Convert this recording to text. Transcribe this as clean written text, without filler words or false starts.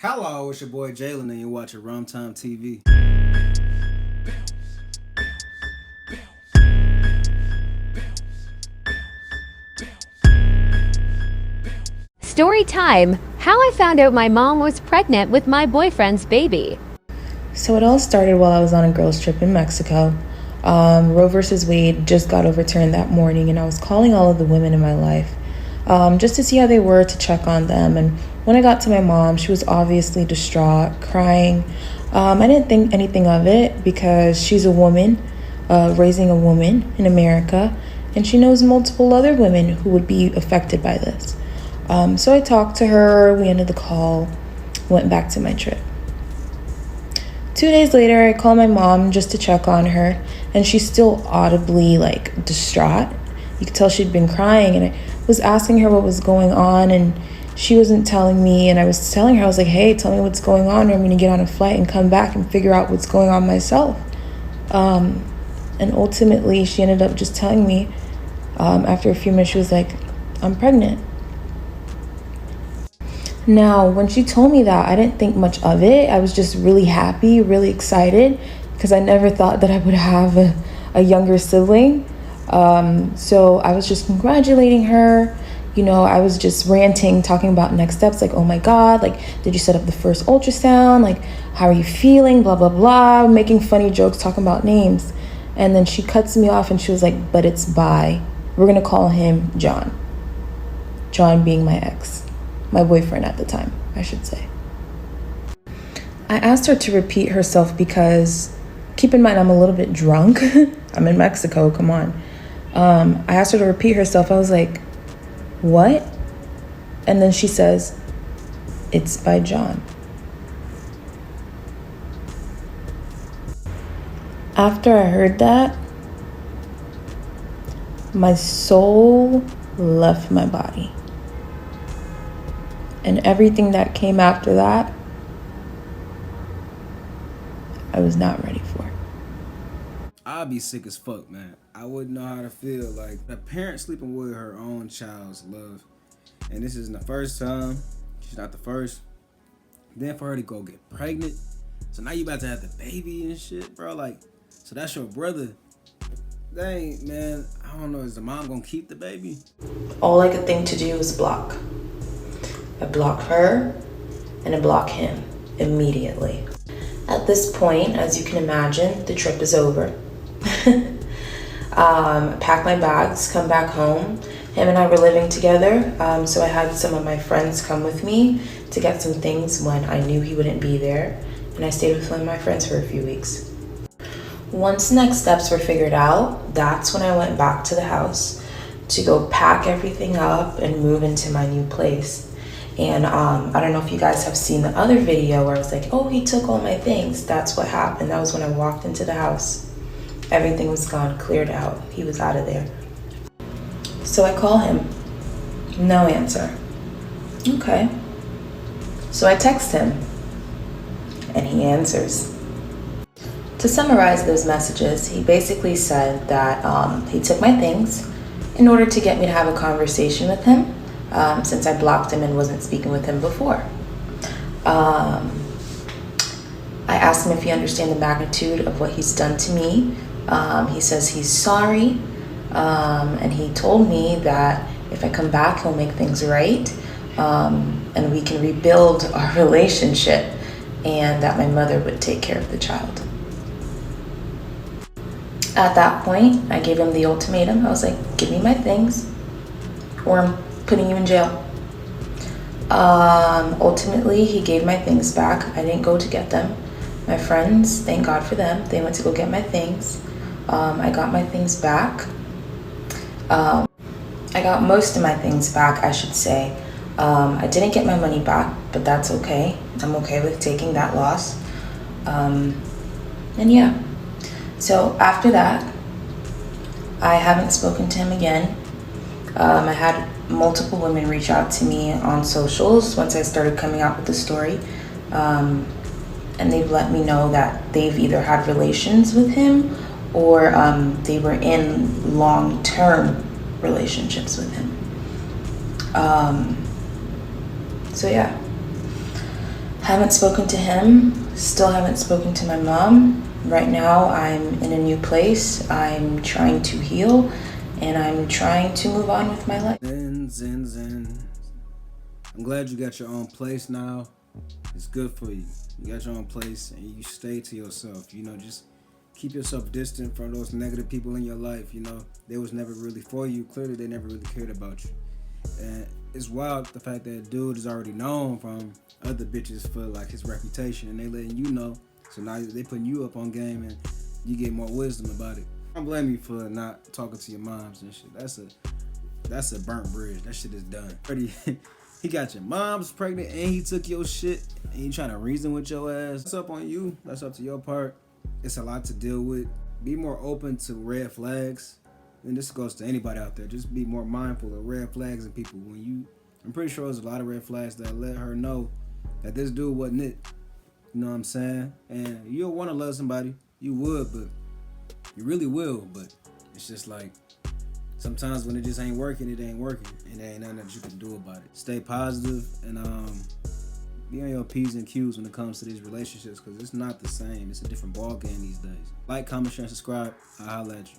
Hello, it's your boy Jalen, and you're watching Rumtime TV. Story time! How I found out my mom was pregnant with my boyfriend's baby. So it all started while I was on a girls' trip in Mexico. Roe versus Wade just got overturned that morning, and I was calling all of the women in my life just to see how they were, to check on them. And when I got to my mom, she was obviously distraught, crying. I didn't think anything of it because she's a woman, raising a woman in America, and she knows multiple other women who would be affected by this. So I talked to her, we ended the call, went back to my trip. 2 days later, I called my mom just to check on her, and she's still audibly distraught. You could tell she'd been crying, and I was asking her what was going on, and she wasn't telling me. And I was telling her, I was like, hey, tell me what's going on, or I'm going to get on a flight and come back and figure out what's going on myself. And ultimately, she ended up just telling me, after a few minutes, she was like, I'm pregnant. Now, when she told me that, I didn't think much of it. I was just really happy, really excited, because I never thought that I would have a younger sibling. So I was just congratulating her. You know, I was just ranting, talking about next steps, like, oh my God, did you set up the first ultrasound? How are you feeling? Blah, blah, blah, making funny jokes, talking about names. And then she cuts me off and she was like, but it's Bi. We're going to call him John. John being my ex. My boyfriend at the time, I should say. I asked her to repeat herself because, keep in mind, I'm a little bit drunk. I'm in Mexico, come on. I asked her to repeat herself. I was like, what? And then she says, it's by John. After I heard that, my soul left my body. And everything that came after that, I was not ready for. I'd be sick as fuck, man. I wouldn't know how to feel like a parent sleeping with her own child's love. And this isn't the first time. She's not the first. Then for her to go get pregnant. So now you about to have the baby and shit, bro. So that's your brother. Dang, man. I don't know. Is the mom gonna keep the baby? All I could think to do was block. I blocked her and I blocked him immediately. At this point, as you can imagine, the trip is over. Pack my bags, come back home. Him and I were living together, so I had some of my friends come with me to get some things when I knew he wouldn't be there, and I stayed with one of my friends for a few weeks. Once next steps were figured out, that's when I went back to the house to go pack everything up and move into my new place. And I don't know if you guys have seen the other video where I was like, oh, he took all my things. That's what happened. That was when I walked into the house. Everything was gone, cleared out. He was out of there. So I call him. No answer. Okay. So I text him. And he answers. To summarize those messages, he basically said that he took my things in order to get me to have a conversation with him. Since I blocked him and wasn't speaking with him before. I asked him if he understands the magnitude of what he's done to me. He says he's sorry, and he told me that if I come back, he'll make things right, and we can rebuild our relationship, and that my mother would take care of the child. At that point, I gave him the ultimatum. I was like, give me my things, or I'm putting you in jail. Ultimately, he gave my things back. I didn't go to get them. My friends, thank God for them, they went to go get my things. I got my things back. I got most of my things back, I should say. I didn't get my money back, but that's okay. I'm okay with taking that loss. And yeah. So after that, I haven't spoken to him again. I had multiple women reach out to me on socials once I started coming out with the story. And they've let me know that they've either had relations with him or they were in long-term relationships with him. So yeah. Haven't spoken to him, still haven't spoken to my mom. Right now, I'm in a new place. I'm trying to heal, and I'm trying to move on with my life. Zen. I'm glad you got your own place now. It's good for you. You got your own place, and you stay to yourself. You know, just keep yourself distant from those negative people in your life. You know, they was never really for you. Clearly, they never really cared about you. And it's wild the fact that dude is already known from other bitches for like his reputation, and they letting you know. So now they putting you up on game, and you get more wisdom about it. I don't blame you for not talking to your moms and shit. That's a burnt bridge. That shit is done. He got your mom's pregnant and he took your shit and you trying to reason with your ass. That's up on you. That's up to your part. It's a lot to deal with. Be more open to red flags. And this goes to anybody out there. Just be more mindful of red flags and people. I'm pretty sure there's a lot of red flags that let her know that this dude wasn't it. You know what I'm saying? And you'll want to love somebody. You would, but you really will. But it's just like, sometimes when it just ain't working, it ain't working. And there ain't nothing that you can do about it. Stay positive and be on your P's and Q's when it comes to these relationships, because it's not the same. It's a different ball game these days. Like, comment, share, and subscribe. I'll holla at you.